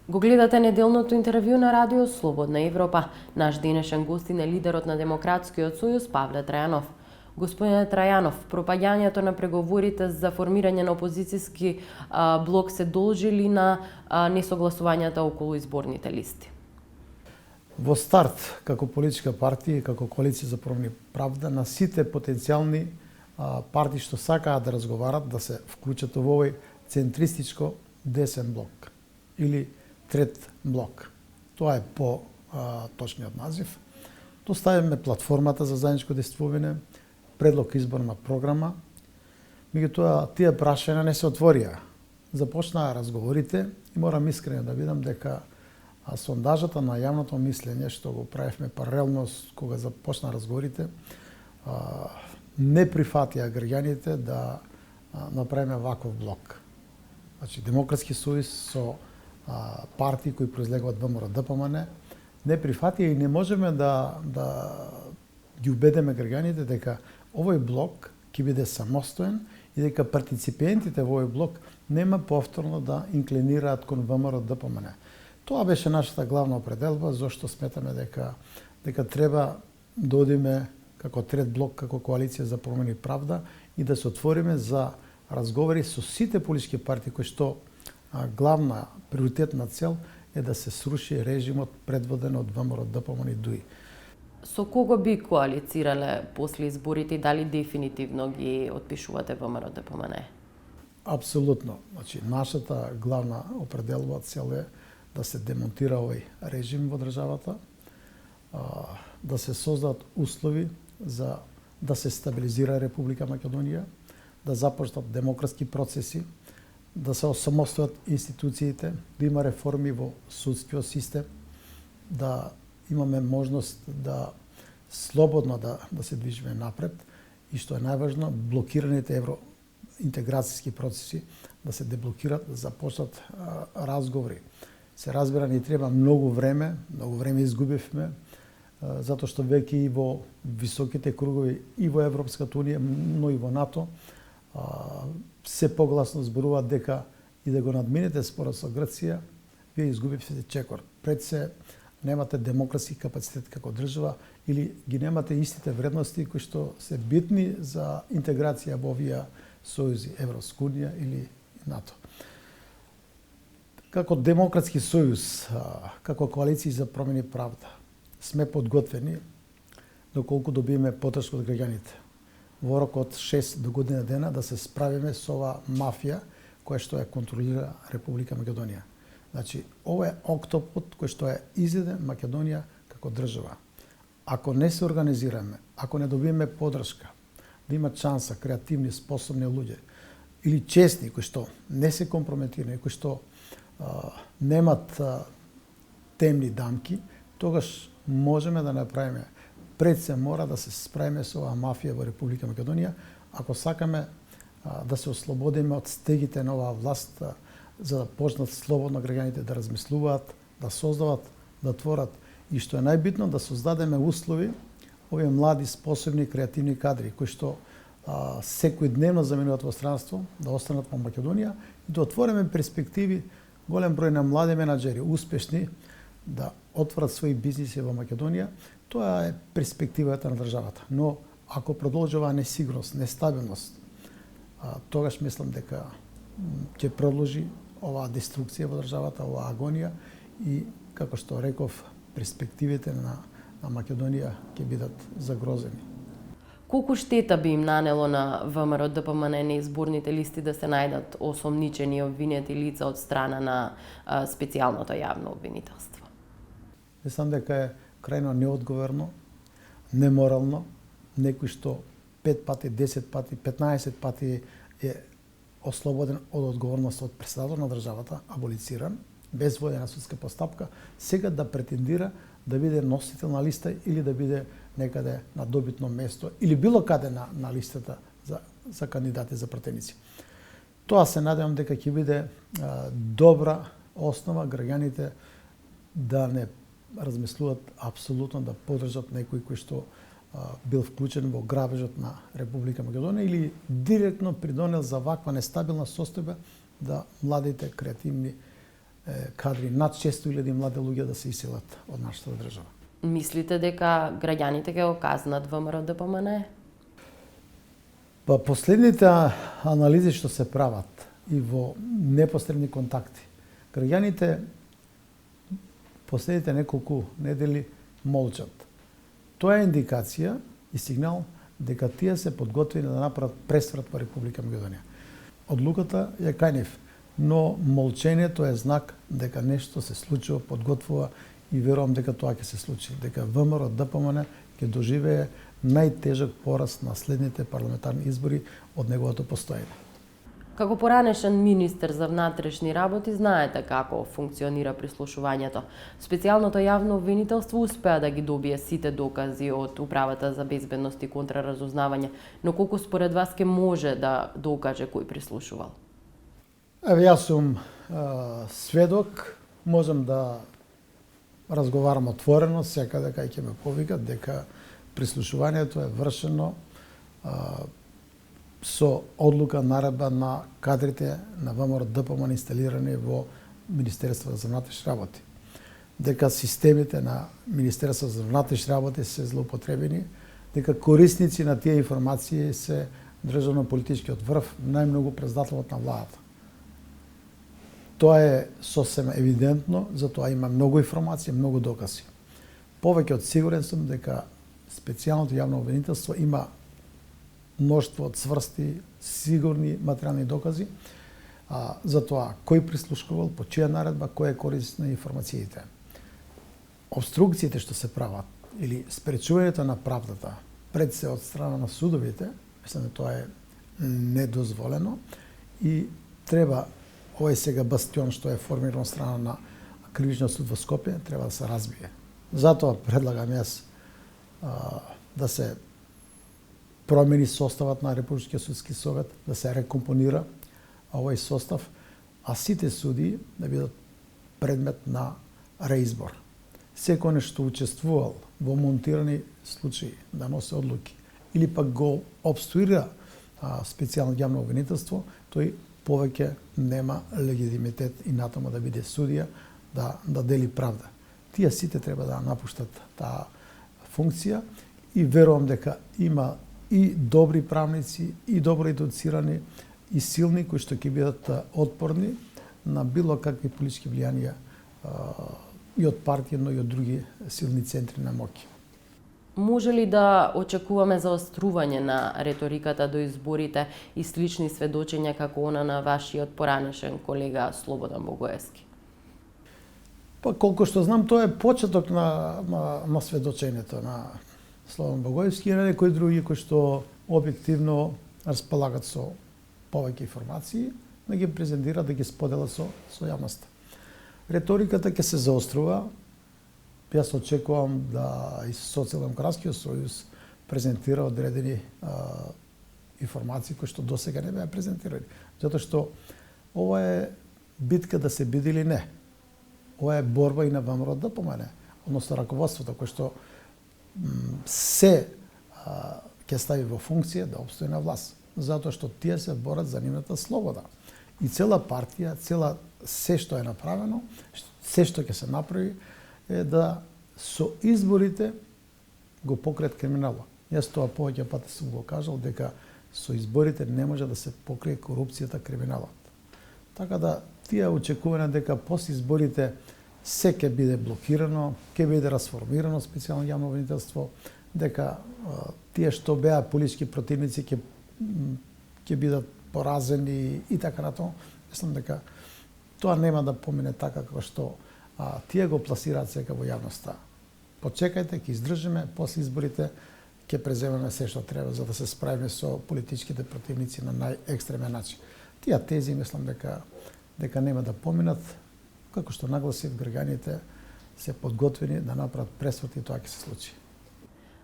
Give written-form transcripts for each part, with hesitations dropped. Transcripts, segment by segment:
Го гледате неделното интервју на Радио Слободна Европа. Наш денешен гостин е лидерот на Демократскиот сојуз Павле Трајанов. Господине Трајанов, пропаѓањето на преговорите за формирање на опозицијски блок се должи ли на несогласувањата околу изборните листи? Во старт, како политичка партија и како коалиција за промени правда, на сите потенцијални партии што сакаат да разговарат, да се вклучат во овој центристичко десен блок или трет блок. Тоа е по точниот назив. Доставиме платформата за заедничко действување, предлог изборна програма. Меѓутоа, тие прашања не се отворија. Започнаа разговорите и морам искрено да видам дека сондажата на јавното мислење што го правевме паралелно кога започна разговорите, не прифатија граѓаните да направиме ваков блок. Значи, Демократски сојуз со партии кои произлегуваат ВМРО-ДПМН не прифатија и не можеме да ги убедиме граѓаните дека овој блок ќе биде самостоен и дека партиципентите во овој блок нема повторно да инклинираат кон ВМРО-ДПМН. Тоа беше нашата главна определба, зашто сметаме дека треба да одиме како трет блок, како коалиција за промени правда и да се отвориме за разговори со сите политички партии кои што главна приоритетна цел е да се сруши режимот предводен од ВМРО-ДПМН и ДУИ. Со кого би коалицирале после изборите и дали дефинитивно ги отпишувате ВМРО-ДПМН? Апсолутно. Значи, нашата главна определба цел е да се демонтира овој режим во државата, да се создадат услови за да се стабилизира Република Македонија, да започнат демократски процеси, да се осамостојат институциите, да има реформи во судскиот систем, да имаме можност да слободно да се движиме напред и што е најважно, блокираните евроинтеграцијски процеси да се деблокират, да започнат разговори. Се разбира, ни треба многу време изгубивме, затоа што веќе и во високите кругови и во Европската унија, но и во НАТО, се погласно зборуваат дека и да го надминете спорот со Грција, вие изгубивте чекор. Пред се немате демократски капацитет како држава или ги немате истите вредности кои што се битни за интеграција во овие сојузи, Европска унија или НАТО. Како Демократски сојуз, како коалиција за промени правда, сме подготвени доколку добиеме поддршка од граѓаните во рок од 6 до година дена да се справиме со оваа мафија која што ја контролира Република Македонија. Значи, ова е октопод кој што е изеден Македонија како држава. Ако не се организираме, ако не добиеме поддршка, да има шанса креативни, способни луѓе или честни кои што не се компрометирани, кои што немат темни дамки, тогаш можеме да направиме. Пред се мора да се справиме со оваа мафија во Република Македонија, ако сакаме да се ослободиме од стегите на оваа власт, за да почнат слободно граѓаните да размислуваат, да создават, да творат и што е најбитно да создадеме услови овие млади, способни, креативни кадри кои што секојдневно заминуваат во странство, да останат во Македонија и да отвориме перспективи голем број на млади менаџери, успешни, да отворат своји бизниси во Македонија. Тоа е перспективата на државата. Но ако продолжи оваа несигурност, нестабилност, тогаш мислам дека ќе продолжи оваа деструкција во државата, оваа агонија и, како што реков, перспективите на Македонија ќе бидат загрозени. Колку штета би им нанело на ВМРО-ДПМН на изборните листи да се најдат осомничени и обвинети лица од страна на специјалното јавно обвинителство? Мислам дека е крајно неодговорно, неморално, некој што 5 пати, 10 пати, 15 пати е ослободен од одговорност од председател на државата, аболициран, без водена судска постапка, сега да претендира да биде носител на листа или да биде некаде на добитно место или било каде на листата за кандидати за пратеници. Тоа се надевам дека ќе биде добра основа граѓаните да не размислуваат апсолутно да поддржат некој кој што бил вклучен во грабежот на Република Македонија или директно придонел за ваква нестабилна состојба да младите, креативни кадри, над 600.000 млади луѓе да се иселат од нашата држава. Мислите дека граѓаните ќе го казнат ВМРО ДПМН? Па последните анализи што се прават и во непосредни контакти, граѓаните последните неколку недели молчат. Тоа е индикација и сигнал дека тие се подготвени да направат пресврат во Република Македонија. Одлуката е кај нив, но молчењето е знак дека нешто се случува, подготвува и верувам дека тоа ќе се случи, дека ВМРО ДПМН ќе доживее најтежок пораз на следните парламентарни избори од неговото постоење. Како поранешен министер за внатрешни работи, знаете како функционира прислушувањето. Специјалното јавно обвинителство успеа да ги добие сите докази од Управата за безбедност и контраразузнавање, но колку според вас ке може да докаже кој прислушувал? Еве, јас сум сведок, можам да разговарам отворено, секаде кај ќе ме повикат, дека прислушувањето е вршено со одлука наредба на кадрите на ВМРО ДПМН инсталирани во Министерството за внатрешни работи. Дека системите на Министерството за внатрешни работи се злоупотребени, дека корисници на тие информации се државно-политичкиот врв, најмногу председателот на владата. Тоа е сосема евидентно, затоа има многу информации, многу докази. Повеќе од сигурен сум дека специјалното јавно обвинителство има мноштво од цврсти, сигурни материјални докази за тоа кој прислушкувал, по чија наредба, кој е корисник на информациите. Обструкциите што се прават или спречувањето на правдата пред се од страна на судовите, мислам дека тоа е недозволено и треба овој сега бастион што е формиран од страна на Кривичниот суд во Скопје треба да се разбие. Затоа предлагам јас да се промени составот на Републичкиот судски совет, да се рекомпонира овој состав, а сите судии да бидат предмет на реизбор. Секој што учествувал во монтирани случаи да носи одлуки или пак го обструира специјално јавно обвинителство, тој повеќе нема легитимитет и натаму да биде судија, да дели правда. Тие сите треба да напуштат таа функција и верувам дека има и добри правници, и добро едуцирани, и силни кои што ќе бидат отпорни на било какви политички влијанија и од партија, но и од други силни центри на моќ. Може ли да очекуваме заострување на реториката до изборите и слични сведочења како она на вашиот поранешен колега Слободан Богоевски? Па колку што знам, тоа е почеток на сведочењето на Слободан Богоевски и на некои други кои што објективно располагат со повеќе информации, да ги презентираат, да ги споделат со јавноста. Реториката ќе се заострува. Јас очекувам да и Социјалдемократскиот сојуз презентира одредени информации кои што досега не беа презентирани. Затоа што ова е битка да се биде или не. Ова е борба и на ВМРО ДПМН, односно раководството кој што се ќе стави во функција да обстои на власт, затоа што тие се борат за нивната слобода. И цела партија, се што е направено, се што ќе се направи е да со изборите го покријат криминалот. Јас тоа повеќе пати сум го кажал дека со изборите не може да се покрие корупцијата, криминалот. Така да тие очекување дека после изборите се ќе биде блокирано, ќе биде расформирано специјално јавно обвинителство, дека тие што беа политички противници ќе бидат поразени и така натаму. Мислам дека тоа нема да помине така како што тие го пласираат сега во јавноста. Почекајте, ќе издржиме, после изборите ќе преземеме се што треба за да се справиме со политичките противници на најекстремен начин. Тие тези мислам дека нема да поминат, како што нагласив, граѓаните се подготвени да направат пресврт и тоа ќе се случи.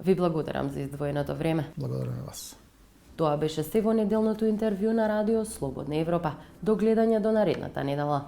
Ви благодарам за издвоеното време. Благодарам на вас. Тоа беше се во неделното интервју на Радио Слободна Европа. До гледање до наредната недела.